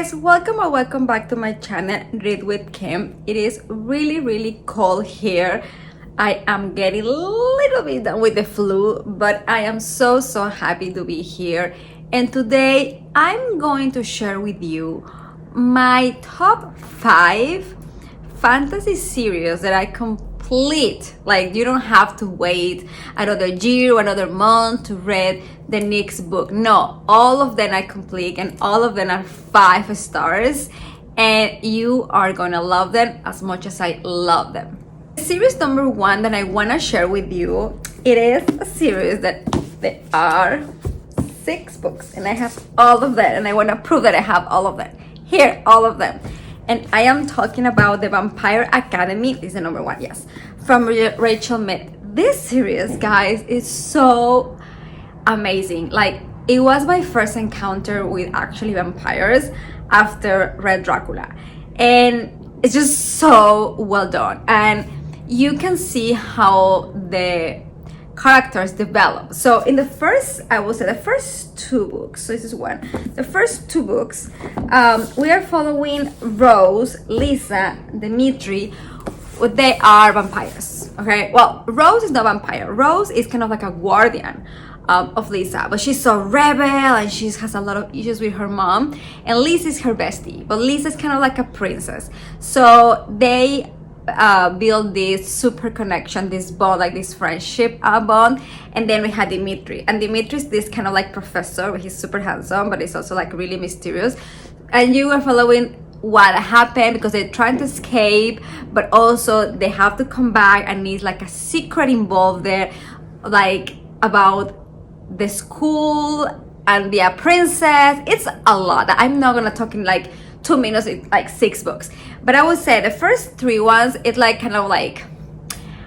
guys, welcome or welcome back to my channel, Read with Kim. It is really cold here. I am getting a little bit done with the flu, but I am so happy to be here. And today I'm going to share with you my top 5 fantasy series that I complete. Like, you don't have to wait another year or another month to read the next book. No, all of them I complete and all of them are 5 stars, and you are gonna love them as much as I love them. Series number 1 that I want to share with you, it is a series that there are 6 books and I have all of them, and I want to prove that I have all of them. Here, all of them. And I am talking about The Vampire Academy. This is the number 1, yes, from Rachel Maas. This series, guys, is so amazing. Like, it was my first encounter with actually vampires after Red Dracula, and it's just so well done, and you can see how the characters develop. So in the first, I will say the first 2 books, so this is one, the first 2 books, we are following Rose, Lisa, Dimitri. They are vampires, okay? Well, Rose is not a vampire. Rose is kind of like a guardian of Lisa, but she's so rebel and she has a lot of issues with her mom, and Lisa is her bestie, but Lisa is kind of like a princess. So they build this super connection, this bond, like this friendship bond. And then we had Dimitri, and Dimitri is this kind of like professor. He's super handsome, but he's also like really mysterious, and you are following what happened because they're trying to escape, but also they have to come back, and it's like a secret involved there, like about the school and the princess. It's a lot. I'm not gonna talk in like 2 minutes. It's like 6 books, but I would say the first 3 ones, it's like kind of like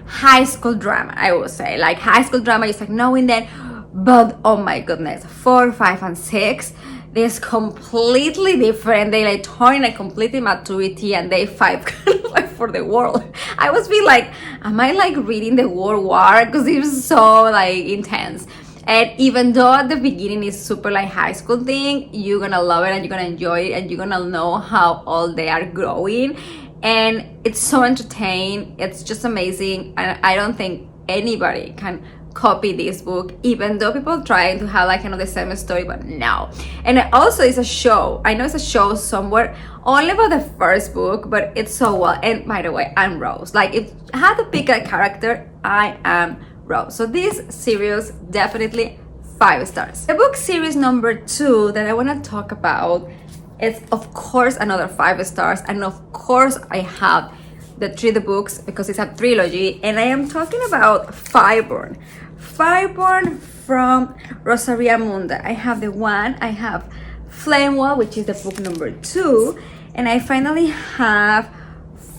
high school drama. I would say like high school drama, is like knowing that, but oh my goodness, 4, 5, and 6, they're completely different. They like turn a completely maturity, and they fight like for the world. I was be like, am I like reading the World War? Because it was so like intense. And even though at the beginning it's super like high school thing, you're gonna love it and you're gonna enjoy it, and you're gonna know how all they are growing, and it's so entertaining. It's just amazing, and I don't think anybody can copy this book, even though people trying to have like the same story, but no. And also it's a show. I know it's a show somewhere only about the first book, but it's so well. And by the way, I'm Rose. Like, if I had to pick a character, I am Rose. So this series, definitely 5 stars. The book series number 2 that I want to talk about is, of course, another 5 stars, and of course I have the 3 books because it's a trilogy, and I am talking about Fireborn from Rosaria Munda. I have the 1, I have Flame Wall, which is the book number 2, and I finally have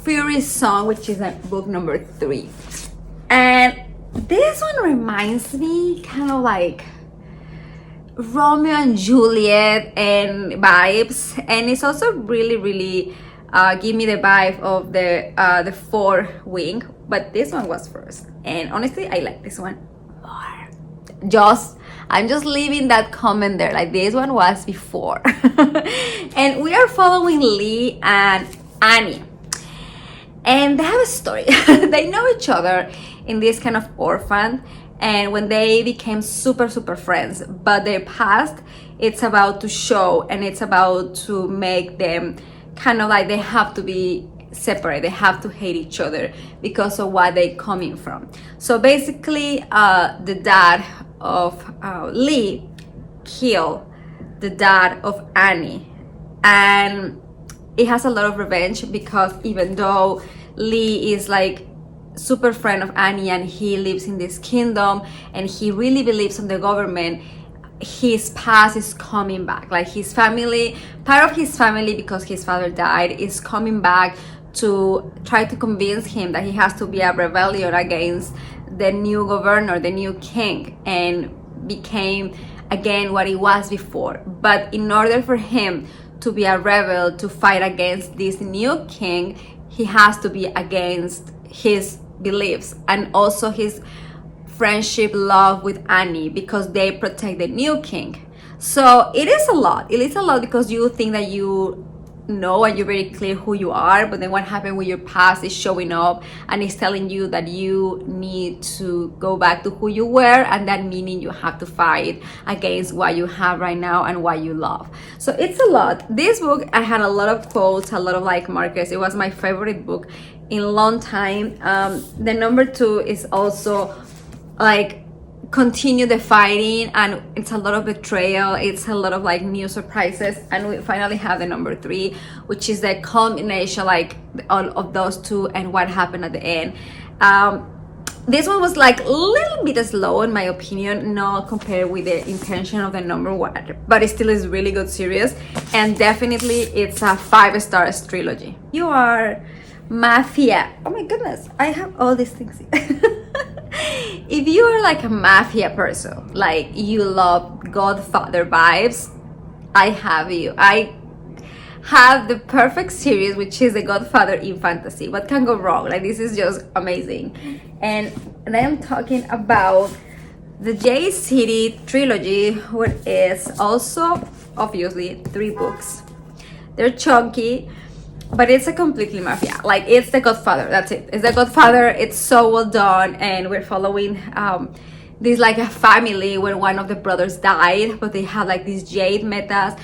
Fury Song, which is the book number 3. And this one reminds me kind of like Romeo and Juliet and vibes, and it's also really give me the vibe of the 4 wing, but this one was first, and honestly I like this one more. I'm just leaving that comment there, like this one was before. And we are following Lee and Annie, and they have a story. They know each other in this kind of orphan, and when they became super friends, but their past, it's about to show, and it's about to make them kind of like they have to be separate. They have to hate each other because of what they're coming from. So basically the dad of Lee killed the dad of Annie, and it has a lot of revenge, because even though Lee is like super friend of Annie and he lives in this kingdom and he really believes in the government, his past is coming back. Like, his family, part of his family, because his father died, is coming back to try to convince him that he has to be a rebellion against the new governor, the new king, and became again what he was before. But in order for him to be a rebel, to fight against this new king, he has to be against his beliefs and also his friendship, love with Annie, because they protect the new king. So it is a lot. It is a lot because you think that you know and you're very clear who you are, but then what happened with your past is showing up and it's telling you that you need to go back to who you were, and that meaning you have to fight against what you have right now and what you love. So it's a lot. This book, I had a lot of quotes, a lot of like markers. It was my favorite book in a long time. The number 2 is also like continue the fighting, and it's a lot of betrayal, it's a lot of like new surprises, and we finally have the number 3, which is the culmination, like all of those two and what happened at the end. This one was like a little bit slow in my opinion, not compared with the intention of the number 1, but it still is really good series, and definitely it's a 5-star trilogy. You are mafia, oh my goodness, I have all these things if you are like a mafia person, like you love Godfather vibes, I have you. I have the perfect series, which is the Godfather in fantasy. What can go wrong? Like, this is just amazing. And I am talking about the J City trilogy, which is also obviously 3 books. They're chunky, but it's a completely mafia. Like, it's the Godfather, that's it. It's the Godfather. It's so well done, and we're following this like a family where one of the brothers died, but they have like these jade metas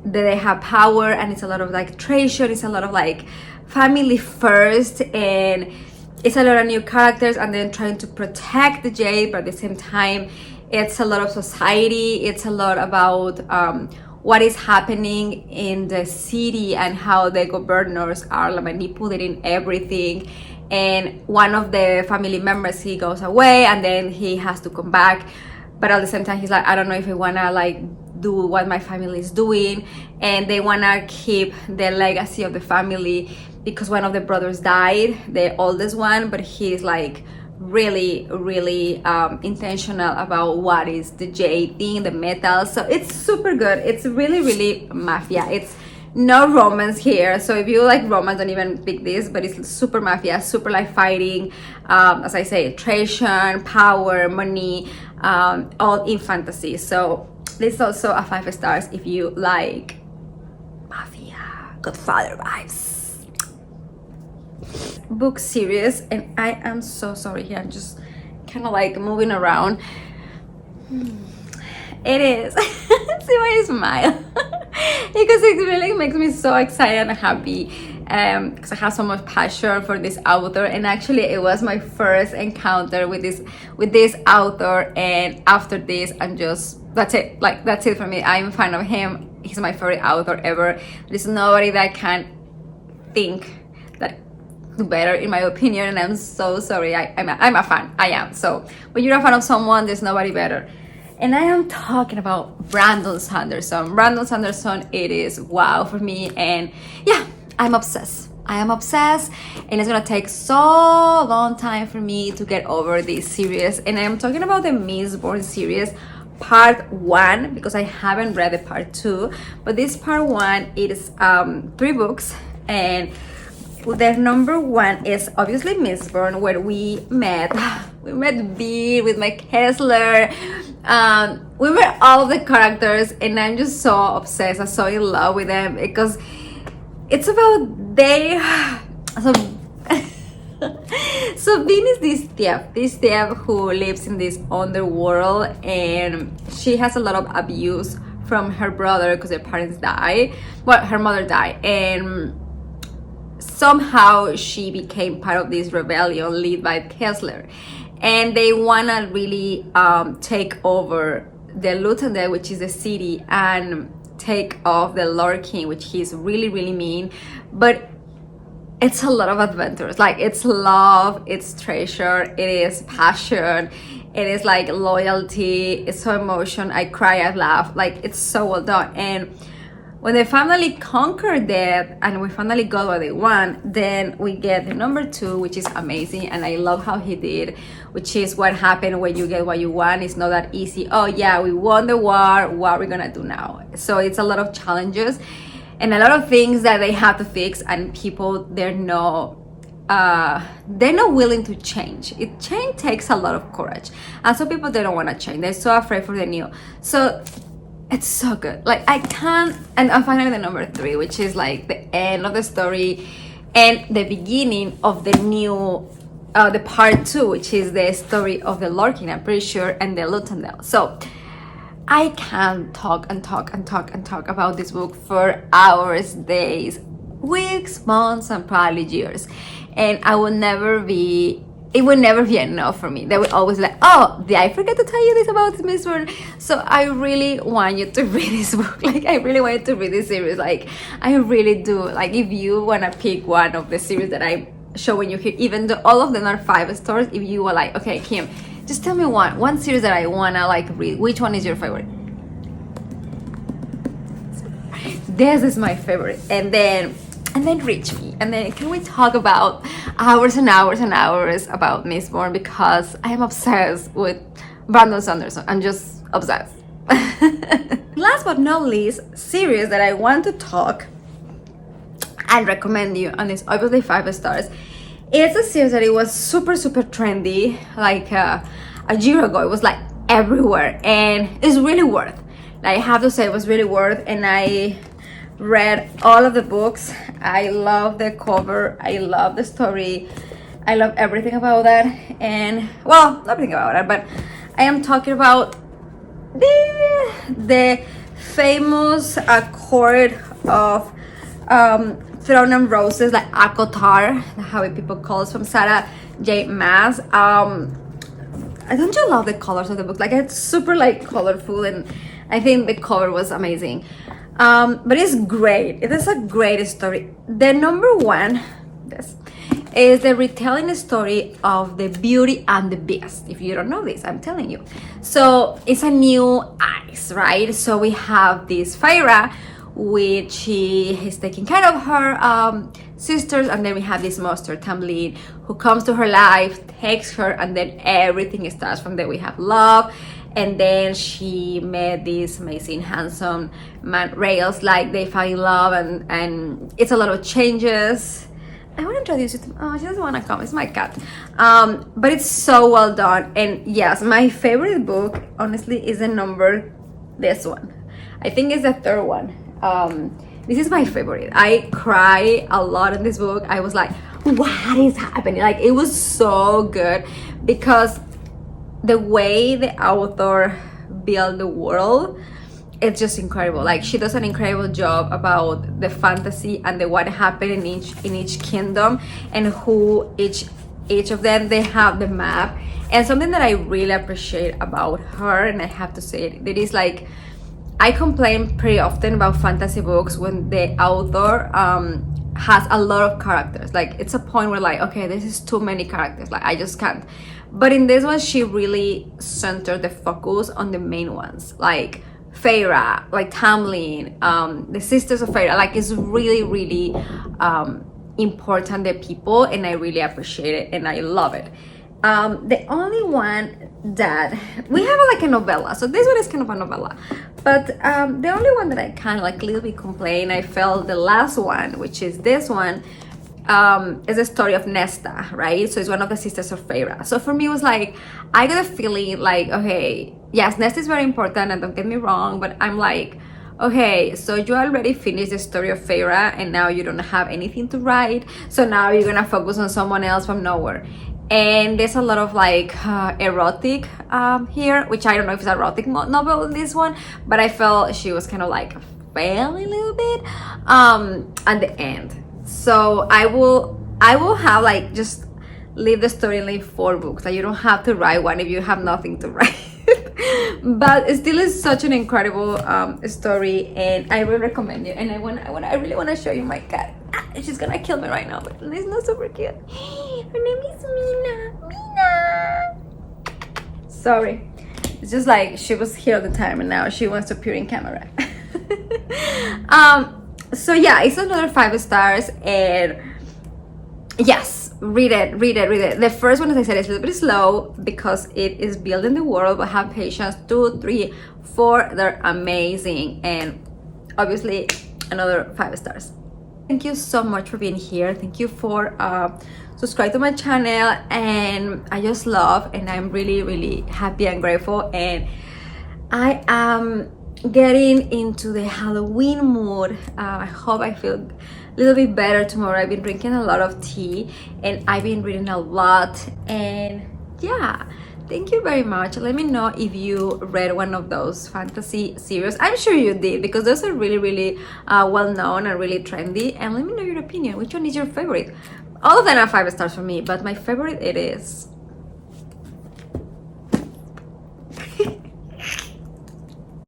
that they have power, and it's a lot of like treasure, it's a lot of like family first, and it's a lot of new characters, and then trying to protect the jade, but at the same time it's a lot of society, it's a lot about what is happening in the city and how the governors are like manipulating everything. And one of the family members, he goes away and then he has to come back, but at the same time he's like, I don't know if I wanna like do what my family is doing, and they wanna keep the legacy of the family because one of the brothers died, the oldest one, but he's like really intentional about what is the jade thing, the metal. So it's super good. It's really mafia. It's no romance here, so if you like romance, don't even pick this, but it's super mafia, super like fighting, as I say, treasure, power, money, all in fantasy. So this is also a 5 stars if you like mafia, Godfather vibes. Book series, and I am so sorry here, I'm just kind of like moving around. It is see why I smile because it really makes me so excited and happy, because I have so much passion for this author, and actually it was my first encounter with this author, and after this I'm just, that's it, like that's it for me. I'm a fan of him. He's my favorite author ever. There's nobody that can think that do better in my opinion, and I'm so sorry. I'm a fan. I am. So when you're a fan of someone, there's nobody better. And I am talking about Brandon Sanderson. Brandon Sanderson, it is wow for me, and yeah, I'm obsessed. I am obsessed, and it's gonna take so long time for me to get over this series. And I'm talking about the Mistborn series part 1 because I haven't read the part 2, but this part 1 is 3 books, and the number 1 is obviously Mistborn, where we met Beard with Mike Kessler. We met all of the characters, and I'm just so obsessed. I'm so in love with them because it's about they. So Bean is this thief who lives in this underworld, and she has a lot of abuse from her brother because her parents die. Well, her mother died, and somehow she became part of this rebellion led by Kessler, and they wanna really take over the Luthendale, which is the city, and take off the Lord King, which he's really mean. But it's a lot of adventures. Like, it's love, it's treasure, it is passion, it is like loyalty, it's so emotion. I cry, I laugh, like it's so well done. And when they finally conquered that and we finally got what they want, then we get the number 2, which is amazing, and I love how he did, which is what happened when you get what you want. It's not that easy. Oh yeah, we won the war, what are we gonna do now? So it's a lot of challenges and a lot of things that they have to fix, and people, they're not willing to change. Change takes a lot of courage, and some people, they don't want to change. They're so afraid for the new. So it's so good. Like I can't. And finally the number 3, which is like the end of the story and the beginning of the new the part 2, which is the story of the Lorkin, I'm pretty sure, and the Lutandel. So I can talk and talk and talk and talk about this book for hours, days, weeks, months, and probably years, and it would never be enough for me. They would always like, oh, did I forget to tell you this about Miss World? So I really want you to read this book. Like I really want you to read this series. Like I really do. Like if you want to pick one of the series that I'm showing you here, even though all of them are 5 stars, if you were like, okay, Kim, just tell me one series that I want to like read, which one is your favorite? This is my favorite. And then reach me, and then can we talk about hours and hours and hours about Mistborn, because I am obsessed with Brandon Sanderson. I'm just obsessed. Last but not least, series that I want to talk and recommend you, and it's obviously 5 stars. It's a series that it was super trendy like a year ago. It was like everywhere, and it's really worth. I have to say it was really worth, and I read all of the books. I love the cover, I love the story, I love everything about that. And well, not everything about it, but I am talking about the famous court of Throne and Roses, like Akotar, how people call it, from Sarah J Maas. Don't you love the colors of the book? Like it's super like colorful, and I think the cover was amazing. But it's great. It is a great story. The number 1, this is the retelling story of the Beauty and the Beast. If you don't know this, I'm telling you. So it's a new eyes, right? So we have this Feyre, which she is taking care of her sisters, and then we have this monster Tamlin who comes to her life, takes her, and then everything starts from there. We have love. And then she met this amazing, handsome man, Rails. Like they fell in love, and it's a lot of changes. I want to introduce you to. Oh, she doesn't want to come. It's my cat. But it's so well done. And yes, my favorite book, honestly, is this one. I think it's the 3rd one. This is my favorite. I cry a lot in this book. I was like, what is happening? Like it was so good, because the way the author built the world, it's just incredible. Like she does an incredible job about the fantasy and the what happened in each kingdom, and who each of them, they have the map. And something that I really appreciate about her, and I have to say it is like, I complain pretty often about fantasy books when the author has a lot of characters. Like it's a point where like, okay, this is too many characters, like I just can't. But in this one, she really centered the focus on the main ones, like Feyre, like Tamlin, the sisters of Feyre. Like it's really important, the people, and I really appreciate it, and I love it. The only one that we have like a novella, so this one is kind of a novella, but the only one that I kind of like a little bit complain, I felt the last one, which is this one, is the story of Nesta, right? So it's one of the sisters of Feyre. So for me, it was like, I got a feeling like, okay, yes, Nesta is very important, and don't get me wrong, but I'm like, okay, so you already finished the story of Feyre, and now you don't have anything to write, so now you're gonna focus on someone else from nowhere. And there's a lot of like erotic here, which I don't know if it's an erotic novel in this one, but I felt she was kind of like failing a little bit at the end. So I will have like just leave the story in like 4 books. Like you don't have to write one if you have nothing to write. But it still is such an incredible story, and I will recommend it. And I really want to show you my cat. She's gonna kill me right now, but it's not super cute. Her name is Mina. Sorry, it's just like she was here all the time, and now she wants to appear in camera. So yeah, it's another 5 stars, and yes, read it. The first one, as I said, is a little bit slow because it is building the world, but have patience. 2, 3, 4, they're amazing, and obviously another 5 stars. Thank you so much for being here. Thank you for subscribe to my channel, and I just love, and I'm really happy and grateful, and I am getting into the Halloween mood. I hope I feel a little bit better tomorrow. I've been drinking a lot of tea and I've been reading a lot, and yeah, thank you very much. Let me know if you read one of those fantasy series. I'm sure you did, because those are really well known and really trendy. And let me know your opinion. Which one is your favorite? All of them are 5 stars for me, but my favorite it is